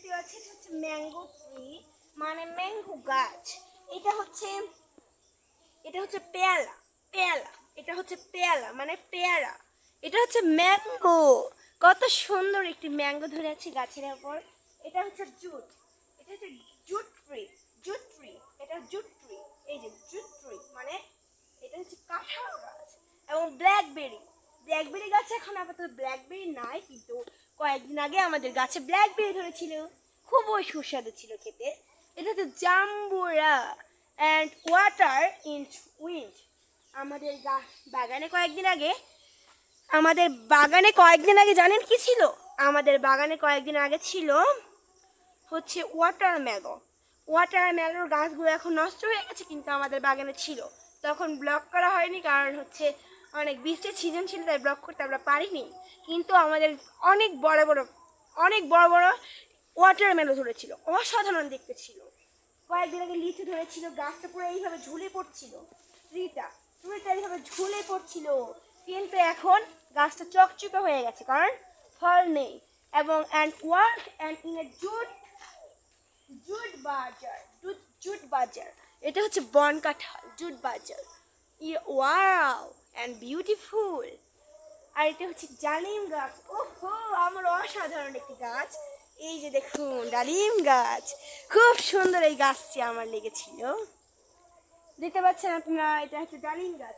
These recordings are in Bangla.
দেখতে পাচ্ছি এটা হচ্ছে ম্যাঙ্গো ট্রি, মানে ম্যাঙ্গো গাছ। এটা হচ্ছে পেয়ালা, পেয়ালা। এটা হচ্ছে পেয়ালা মানে পেয়ারা। এটা হচ্ছে ম্যাঙ্গো। কত সুন্দর একটি ম্যাঙ্গো ধরে আছে গাছের উপর। এটা হচ্ছে জুট, এটা হচ্ছে জুট ট্রি, জুট ট্রি। এটা জুট ট্রি, এই যে জুট ট্রি মানে এটা হচ্ছে কাঁঠাল গাছ। এবং ব্ল্যাকবেরি, ব্ল্যাকবেরি গাছে এখন আপাতত ব্ল্যাকবেরি নাই, কিন্তু কয়েকদিন আগে আমাদের গাছে ব্ল্যাকবেরি ধরেছিল, খুবই সুস্বাদু ছিল খেতে। এটা হচ্ছে জাম্বুরা অ্যান্ড ওয়াটার ইন উইন্ড। আমাদের বাগানে কয়েকদিন আগে জানেন কি ছিল? আমাদের বাগানে কয়েকদিন আগে ছিল হচ্ছে ওয়াটারমেলন। ওয়াটারমেলন গাছগুলো এখন নষ্ট হয়ে গেছে, কিন্তু আমাদের বাগানে ছিল। তখন ব্লক করা হয়নি, কারণ হচ্ছে অনেক বৃষ্টির সিজন ছিল, তাই ব্লক করতে আমরা পারিনি। কিন্তু আমাদের অনেক বড় বড় ওয়াটারমেলন ধরেছিল, অসাধারণ দেখতে ছিল। কয়েকদিন আগে লিচু ধরেছিল, গাছটা পুরো এইভাবে ঝুলে পড়ছিল, ট্রিটা এইভাবে ঝুলে পড়ছিল। কিন্তু এখন গাছটা চকচকে হয়ে গেছে, কারণ ফল নেই। এবং জুট বাজার, এটা হচ্ছে বন কাঁঠাল, জুট বাজার। Wow and beautiful. আর এটা হচ্ছে ডালিম গাছ। ওহো, আমার অসাধারণ একটি গাছ। এই যে দেখুন ডালিম গাছ, খুব সুন্দর এই গাছটি আমার লেগেছিল। দেখতে পাচ্ছেন আপনারা, এটা হচ্ছে ডালিম গাছ।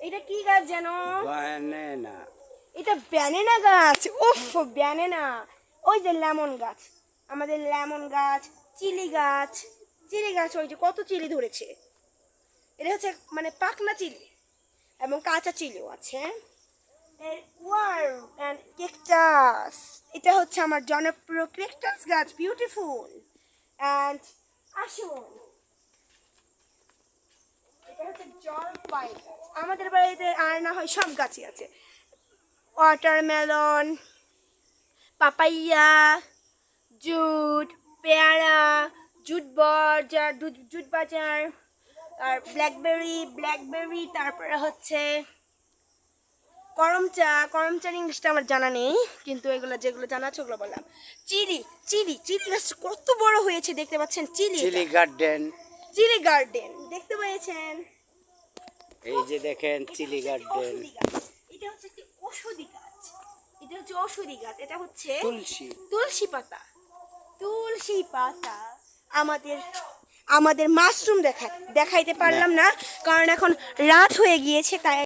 এটা কি গাছ যেন? ব্যানানা। এটা ব্যানানা গাছ। উফ, ব্যানানা। ওই যে লেমন গাছ, আমাদের লেমন গাছ, চিলি গাছ, ওই যে কত চিলি ধরেছে। এটা হচ্ছে মানে পাকনা চিলি এবং কাঁচা চিলিও আছে। ক্যাকটাস, এটা হচ্ছে আমার জনপ্রিয় ক্যাকটাস গাছ, বিউটিফুল। অ্যান্ড আসুন, এটা হচ্ছে জলপাই গাছ। আমাদের বাড়িতে আর না হয় সব গাছই আছে, ওয়াটারমেলন, পাপাইয়া, জুট, পেয়ারা, জুট বাজার, আর ব্ল্যাকবেরি, তারপরে হচ্ছে করমচা ইংলিশটা আমার জানা নেই, কিন্তু এগুলো যেগুলো জানা আছে ওগুলো বললাম। চিলি গাছ কত বড় হয়েছে দেখতে পাচ্ছেন। চিলি গার্ডেন দেখতে পেয়েছেন? এই যে দেখেন চিলি গার্ডেন। এটা হচ্ছে একটি ঔষধি গাছ, এটা হচ্ছে তুলসী পাতা। আমাদের মাশরুম দেখাইতে পারলাম না, কারণ এখন রাত হয়ে গিয়েছে, তাই